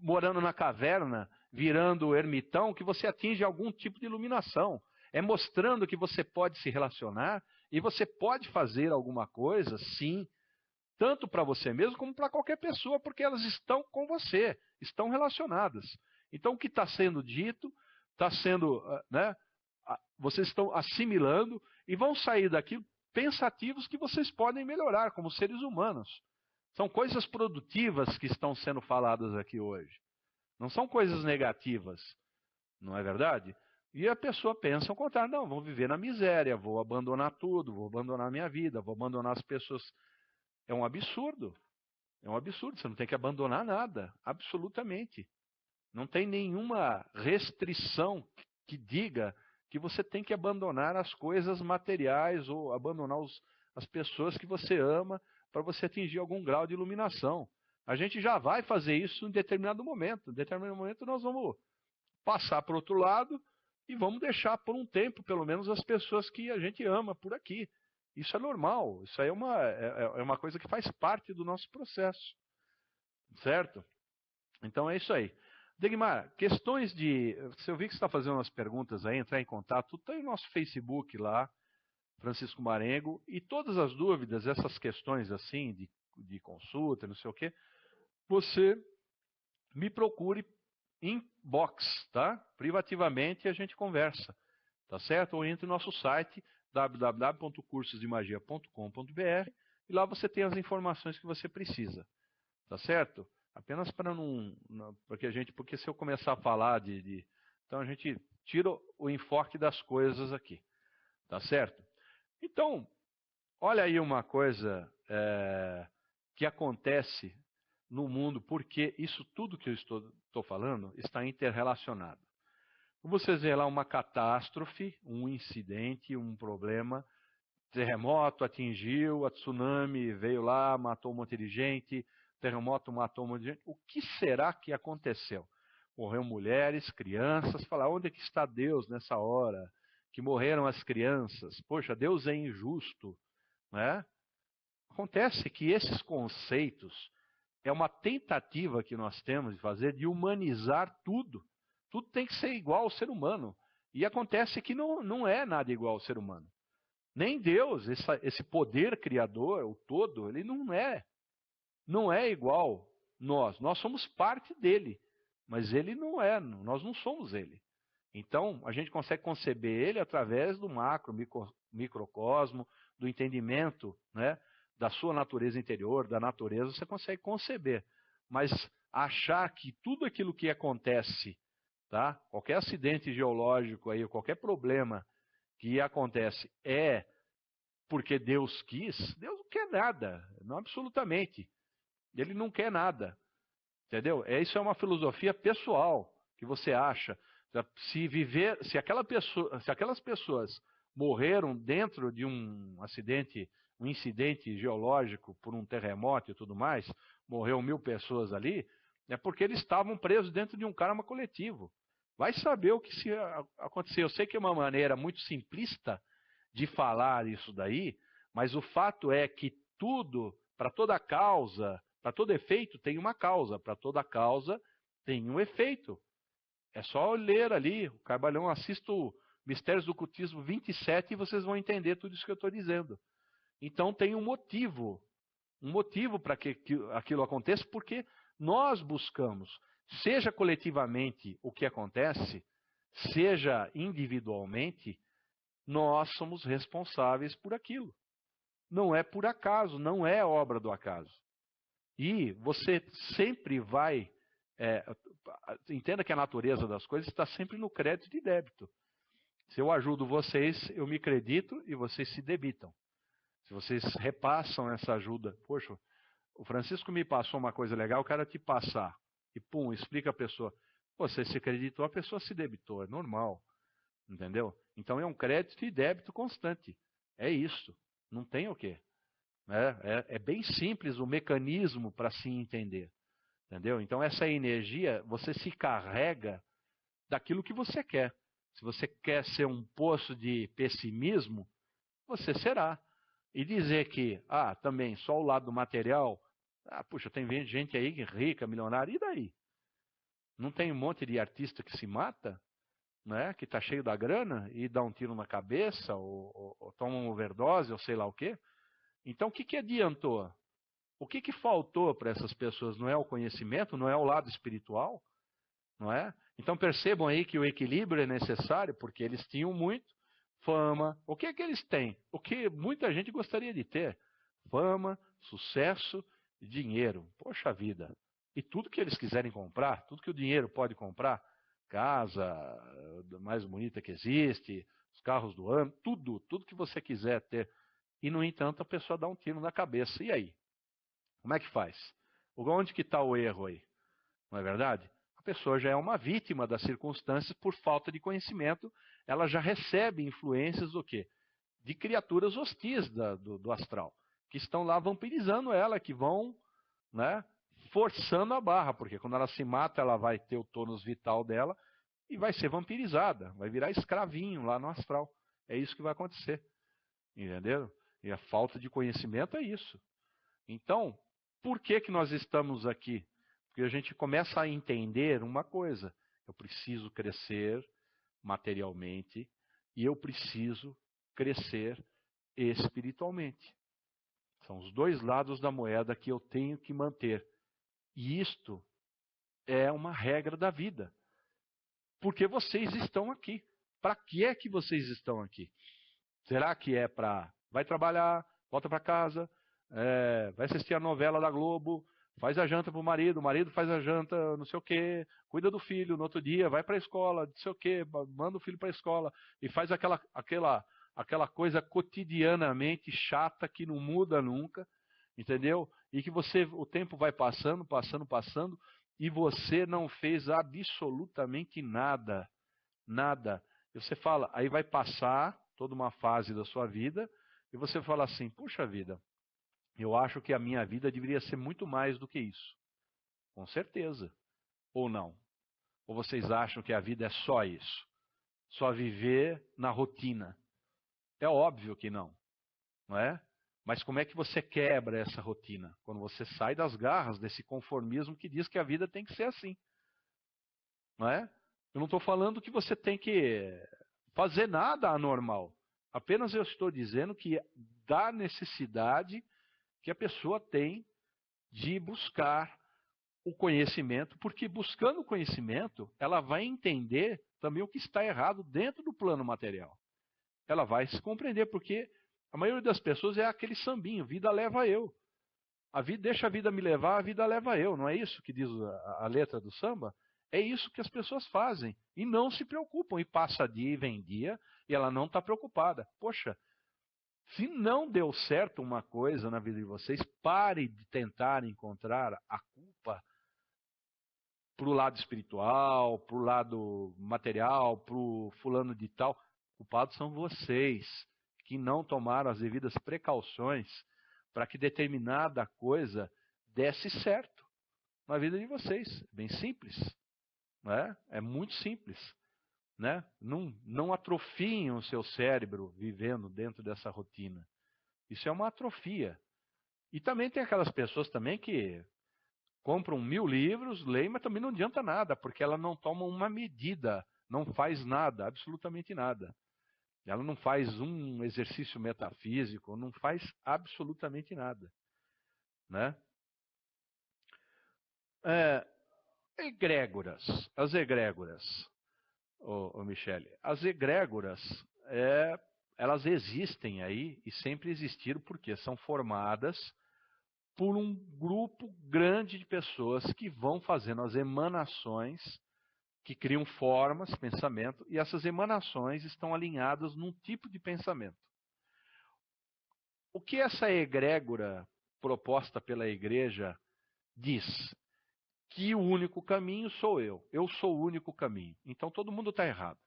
morando na caverna, virando ermitão, que você atinge algum tipo de iluminação. É mostrando que você pode se relacionar e você pode fazer alguma coisa, sim, tanto para você mesmo como para qualquer pessoa, porque elas estão com você, estão relacionadas. Então, o que está sendo dito, está sendo, né, vocês estão assimilando e vão sair daqui pensativos que vocês podem melhorar como seres humanos. São coisas produtivas que estão sendo faladas aqui hoje. Não são coisas negativas, não é verdade? E a pessoa pensa ao contrário, não, vou viver na miséria, vou abandonar tudo, vou abandonar minha vida, vou abandonar as pessoas. É um absurdo. É um absurdo, você não tem que abandonar nada, absolutamente. Não tem nenhuma restrição que diga que você tem que abandonar as coisas materiais ou abandonar as pessoas que você ama para você atingir algum grau de iluminação. A gente já vai fazer isso em determinado momento. Em determinado momento nós vamos passar para o outro lado e vamos deixar por um tempo, pelo menos, as pessoas que a gente ama por aqui. Isso é normal, isso aí é uma coisa que faz parte do nosso processo. Certo? Então é isso aí. Degmar, questões de... Se eu vi que você está fazendo umas perguntas aí, entrar em contato, tem o nosso Facebook lá, Francisco Marengo, e todas as dúvidas, essas questões assim, de consulta, não sei o quê, você me procure inbox, tá? Privativamente a gente conversa, tá certo? Ou entre no nosso site, www.cursosdemagia.com.br, e lá você tem as informações que você precisa, tá certo? Apenas para porque se eu começar a falar então a gente tira o enfoque das coisas aqui, tá certo? Então, olha aí uma coisa que acontece no mundo, porque isso tudo que eu estou falando está interrelacionado. Vocês veem lá uma catástrofe, um incidente, um problema, terremoto atingiu, a tsunami veio lá, matou um monte de gente, terremoto matou um monte de gente. O que será que aconteceu? morreram mulheres, crianças, falar, onde é que está Deus nessa hora? Que morreram as crianças. Poxa, Deus é injusto, né? Acontece que esses conceitos é uma tentativa que nós temos de fazer de humanizar tudo. Tudo tem que ser igual ao ser humano. E acontece que não é nada igual ao ser humano. Nem Deus, esse poder criador, o todo, ele não é igual nós. Nós somos parte dele, mas ele não é, nós não somos ele. Então, a gente consegue conceber ele através do macro, microcosmo, do entendimento, né, da sua natureza interior, da natureza, você consegue conceber. Mas achar que tudo aquilo que acontece, tá, qualquer acidente geológico aí, qualquer problema que acontece é porque Deus quis, Deus não quer nada, não absolutamente. Ele não quer nada, entendeu? Isso é uma filosofia pessoal que você acha. Se aquelas pessoas morreram dentro de um acidente, um incidente geológico por um terremoto e tudo mais, morreu 1000 pessoas ali, é porque eles estavam presos dentro de um karma coletivo. Vai saber o que se aconteceu. Eu sei que é uma maneira muito simplista de falar isso daí, mas o fato é que tudo, para toda causa, para todo efeito tem uma causa, para toda causa tem um efeito. É só ler ali, o Carvalhão, assista o Mistérios do Ocultismo 27 e vocês vão entender tudo isso que eu estou dizendo. Então tem um motivo para que aquilo aconteça, porque nós buscamos, seja coletivamente o que acontece, seja individualmente, nós somos responsáveis por aquilo. Não é por acaso, não é obra do acaso. E você sempre vai... entenda que a natureza das coisas está sempre no crédito e débito. Se eu ajudo vocês, eu me credito e vocês se debitam. Se vocês repassam essa ajuda, poxa, o Francisco me passou uma coisa legal, eu quero te passar. E pum, explica a pessoa. Você se acreditou, a pessoa se debitou, é normal. Entendeu? Então é um crédito e débito constante. É isso. Não tem o quê. É bem simples o mecanismo para se entender. Entendeu? Então essa energia, você se carrega daquilo que você quer. Se você quer ser um poço de pessimismo, você será. E dizer que, também, só o lado material, puxa, tem gente aí rica, milionária, e daí? Não tem um monte de artista que se mata, né, que está cheio da grana e dá um tiro na cabeça, ou toma uma overdose, ou sei lá o quê? Então, o que adiantou? O que faltou para essas pessoas? Não é o conhecimento, não é o lado espiritual, não é? Então percebam aí que o equilíbrio é necessário, porque eles tinham muito fama. O que é que eles têm? O que muita gente gostaria de ter? Fama, sucesso e dinheiro. Poxa vida. E tudo que eles quiserem comprar, tudo que o dinheiro pode comprar, casa mais bonita que existe, os carros do ano, tudo que você quiser ter. E, no entanto, a pessoa dá um tiro na cabeça. E aí? Como é que faz? Onde que está o erro aí? Não é verdade? A pessoa já é uma vítima das circunstâncias por falta de conhecimento. Ela já recebe influências do quê? De criaturas hostis do astral, que estão lá vampirizando ela, que vão, né, forçando a barra, porque quando ela se mata, ela vai ter o tônus vital dela e vai ser vampirizada, vai virar escravinho lá no astral. É isso que vai acontecer. Entendeu? E a falta de conhecimento é isso. Então, por que nós estamos aqui? Porque a gente começa a entender uma coisa. Eu preciso crescer materialmente e eu preciso crescer espiritualmente. São os dois lados da moeda que eu tenho que manter. E isto é uma regra da vida. Porque vocês estão aqui. Para que é que vocês estão aqui? Será que é para... vai trabalhar, volta para casa, vai assistir a novela da Globo, faz a janta para o marido faz a janta não sei o quê, cuida do filho, no outro dia vai para a escola, não sei o quê, manda o filho para a escola e faz aquela coisa cotidianamente chata que não muda nunca, entendeu? E que o tempo vai passando, e você não fez absolutamente nada. Nada. E você fala, aí vai passar toda uma fase da sua vida, e você fala assim, puxa vida, eu acho que a minha vida deveria ser muito mais do que isso. Com certeza. Ou não? Ou vocês acham que a vida é só isso? Só viver na rotina? É óbvio que não, não é? Mas como é que você quebra essa rotina? Quando você sai das garras desse conformismo que diz que a vida tem que ser assim, não é? Eu não estou falando que você tem que fazer nada anormal. Apenas eu estou dizendo que da necessidade que a pessoa tem de buscar o conhecimento, porque buscando o conhecimento, ela vai entender também o que está errado dentro do plano material. Ela vai se compreender, porque a maioria das pessoas é aquele sambinho, vida leva eu. A vida, deixa a vida me levar, a vida leva eu. Não é isso que diz a letra do samba? É isso que as pessoas fazem e não se preocupam. E passa dia e vem dia e ela não está preocupada. Poxa, se não deu certo uma coisa na vida de vocês, pare de tentar encontrar a culpa para o lado espiritual, para o lado material, para o fulano de tal. Culpados são vocês que não tomaram as devidas precauções para que determinada coisa desse certo na vida de vocês. Bem simples, né? É muito simples, né? Não atrofiem o seu cérebro vivendo dentro dessa rotina. Isso é uma atrofia. E também tem aquelas pessoas também que compram 1000 livros, leem, mas também não adianta nada, porque ela não toma uma medida, não faz nada, absolutamente nada. Ela não faz um exercício metafísico, não faz absolutamente nada, né? Egrégoras, as egrégoras, Michele, as egrégoras, elas existem aí e sempre existiram porque são formadas por um grupo grande de pessoas que vão fazendo as emanações, que criam formas, pensamento, e essas emanações estão alinhadas num tipo de pensamento. O que essa egrégora proposta pela igreja diz? Que o único caminho sou eu. Eu sou o único caminho. Então todo mundo está errado,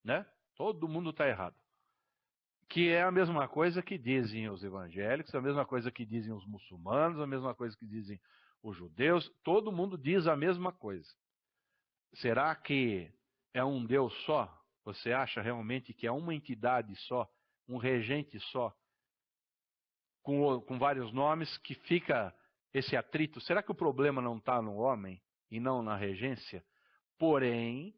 né? Todo mundo está errado. Que é a mesma coisa que dizem os evangélicos, a mesma coisa que dizem os muçulmanos, a mesma coisa que dizem os judeus. Todo mundo diz a mesma coisa. Será que é um Deus só? Você acha realmente que é uma entidade só, um regente só, com vários nomes, que fica esse atrito? Será que o problema não está no homem e não na regência? Porém,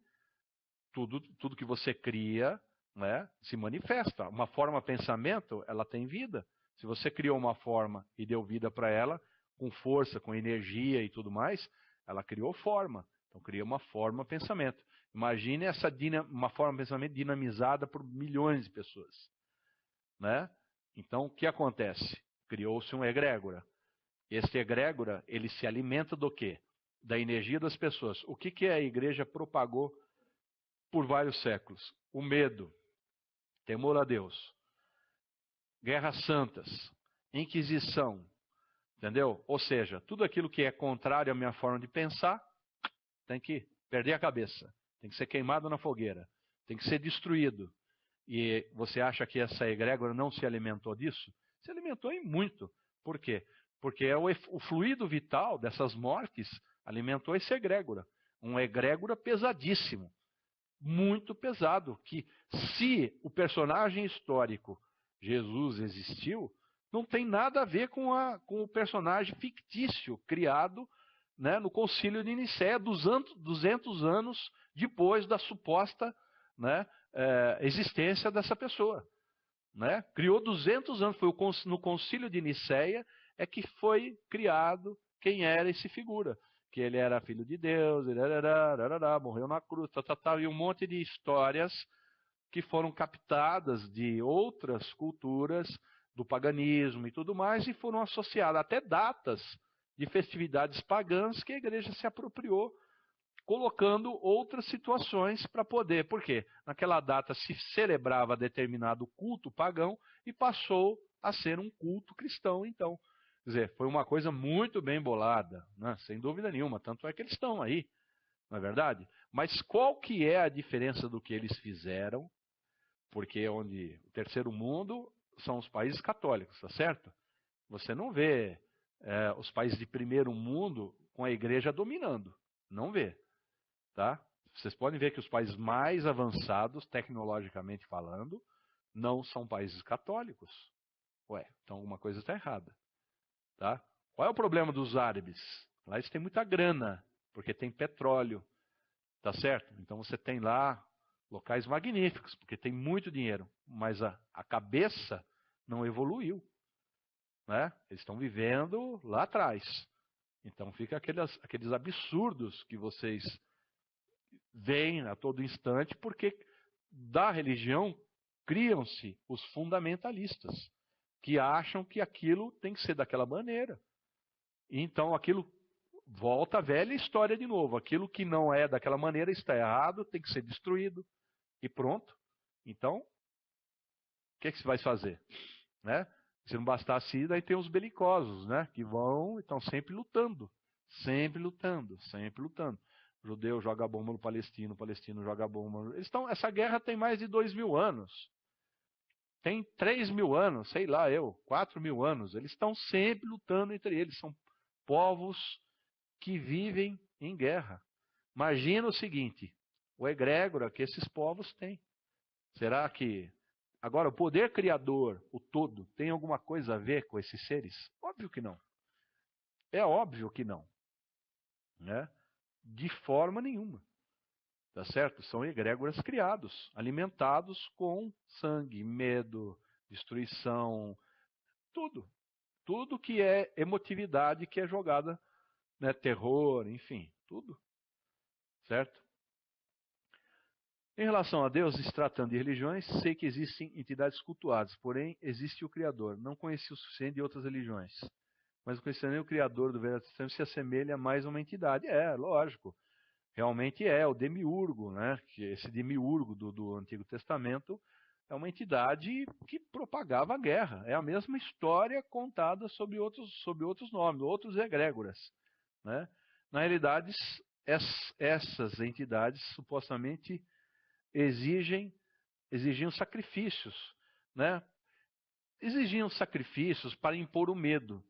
tudo que você cria, né, se manifesta. Uma forma pensamento, ela tem vida. Se você criou uma forma e deu vida para ela, com força, com energia e tudo mais, ela criou forma. Então cria uma forma pensamento. Imagine uma forma pensamento dinamizada por milhões de pessoas, né? Então o que acontece? Criou-se um egrégora. Este egrégora, ele se alimenta do quê? Da energia das pessoas. O que a igreja propagou por vários séculos? O medo, temor a Deus, guerras santas, inquisição, entendeu? Ou seja, tudo aquilo que é contrário à minha forma de pensar, tem que perder a cabeça, tem que ser queimado na fogueira, tem que ser destruído. E você acha que essa egrégora não se alimentou disso? Se alimentou em muito. Por quê? Porque o fluido vital dessas mortes alimentou esse egrégora. Um egrégora pesadíssimo. Muito pesado, que se o personagem histórico Jesus existiu, não tem nada a ver com o personagem fictício criado, né, no Concílio de Nicéia, 200 anos depois da suposta, né, existência dessa pessoa. Né? Criou 200 anos, foi no Concílio de Nicéia é que foi criado quem era esse figura. Que ele era filho de Deus, morreu na cruz, e um monte de histórias que foram captadas de outras culturas, do paganismo e tudo mais, e foram associadas até datas de festividades pagãs que a igreja se apropriou, colocando outras situações para poder. Por quê? Naquela data se celebrava determinado culto pagão e passou a ser um culto cristão, então. Quer dizer, foi uma coisa muito bem bolada, né? Sem dúvida nenhuma, tanto é que eles estão aí, não é verdade? Mas qual que é a diferença do que eles fizeram? Porque onde o terceiro mundo são os países católicos, tá certo? Você não vê os países de primeiro mundo com a igreja dominando, não vê, tá? Vocês podem ver que os países mais avançados, tecnologicamente falando, não são países católicos. Ué, então alguma coisa está errada. Tá? Qual é o problema dos árabes? Lá eles têm muita grana, porque tem petróleo. Tá certo? Então você tem lá locais magníficos, porque tem muito dinheiro. Mas a cabeça não evoluiu. Né? Eles estão vivendo lá atrás. Então fica aqueles absurdos que vocês veem a todo instante, porque da religião criam-se os fundamentalistas, que acham que aquilo tem que ser daquela maneira. Então aquilo volta à velha história de novo. Aquilo que não é daquela maneira está errado, tem que ser destruído. E pronto. Então, o que se vai fazer? Né? Se não bastasse isso, aí tem os belicosos, né? Que vão e estão sempre lutando. Sempre lutando, sempre lutando. O judeu joga bomba no palestino, o palestino joga bomba. Essa guerra tem mais de 2.000 anos. Tem 3.000 anos, sei lá 4.000 anos. Eles estão sempre lutando entre eles. São povos que vivem em guerra. Imagina o seguinte, o egrégora que esses povos têm. Será que... Agora, o poder criador, o todo, tem alguma coisa a ver com esses seres? Óbvio que não. É óbvio que não. Né? De forma nenhuma. Tá certo? São egrégoras criados, alimentados com sangue, medo, destruição, tudo. Tudo que é emotividade que é jogada, né? Terror, enfim, tudo. Certo? Em relação a Deus, se tratando de religiões, sei que existem entidades cultuadas, porém existe o Criador. Não conheci o suficiente de outras religiões. Mas o cristianismo, o Criador do Velho Testamento, se assemelha mais a uma entidade. É, lógico. Realmente é, o demiurgo, né? Que esse demiurgo do Antigo Testamento é uma entidade que propagava a guerra. É a mesma história contada sob outros nomes, outros egrégoras. Né? Na realidade, essas entidades supostamente exigiam sacrifícios, né? Exigiam sacrifícios para impor o medo,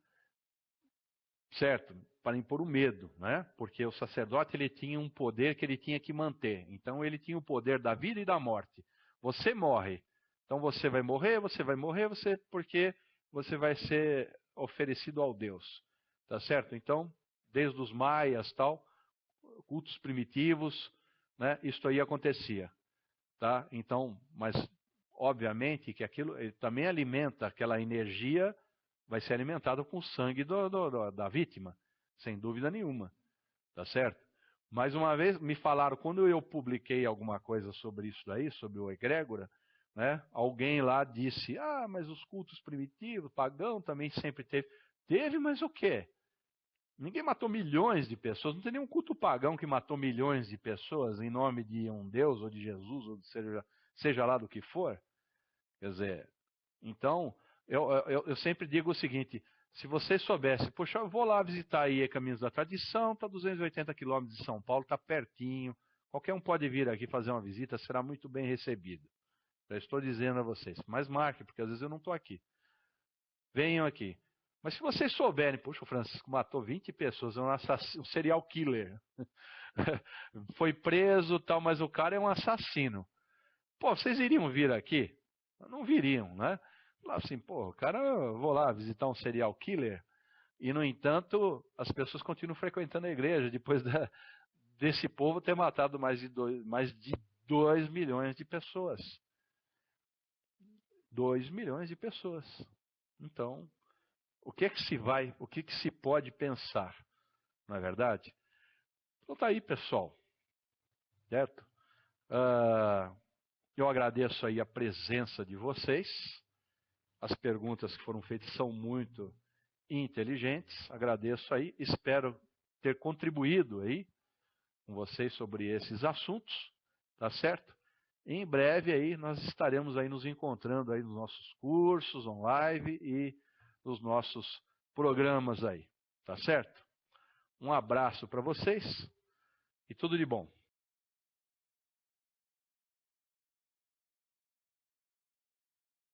certo? Para impor o medo, né? Porque o sacerdote ele tinha um poder que ele tinha que manter. Então ele tinha o poder da vida e da morte. Você morre, então você vai morrer, porque você vai ser oferecido ao Deus, tá certo? Então, desde os maias, tal, cultos primitivos, né? Isso aí acontecia. Tá? Então, mas obviamente que aquilo ele também alimenta aquela energia, vai ser alimentado com o sangue da vítima, sem dúvida nenhuma, tá certo? Mais uma vez, me falaram, quando eu publiquei alguma coisa sobre isso daí, sobre o egrégora, né, alguém lá disse, mas os cultos primitivos, pagão também sempre teve. Teve, mas o quê? Ninguém matou milhões de pessoas, não tem nenhum culto pagão que matou milhões de pessoas em nome de um Deus, ou de Jesus, ou seja lá do que for. Quer dizer, então, eu sempre digo o seguinte, se você soubesse, poxa, eu vou lá visitar aí Caminhos da Tradição, está a 280 quilômetros de São Paulo, está pertinho, qualquer um pode vir aqui fazer uma visita, será muito bem recebido. Já estou dizendo a vocês, mas marque, porque às vezes eu não estou aqui. Venham aqui. Mas se vocês souberem, puxa, o Francisco matou 20 pessoas, é um serial killer. Foi preso, tal, mas o cara é um assassino. Pô, vocês iriam vir aqui? Não viriam, né? Lá assim, pô, o cara, eu vou lá visitar um serial killer. E, no entanto, as pessoas continuam frequentando a igreja depois desse povo ter matado mais de 2 milhões de pessoas. 2 milhões de pessoas. Então, o que se pode pensar, não é verdade? Então tá aí, pessoal, certo? Eu agradeço aí a presença de vocês, as perguntas que foram feitas são muito inteligentes, agradeço aí, espero ter contribuído aí com vocês sobre esses assuntos, tá certo? E em breve aí nós estaremos aí nos encontrando aí nos nossos cursos online e nos nossos programas aí, tá certo? Um abraço para vocês e tudo de bom.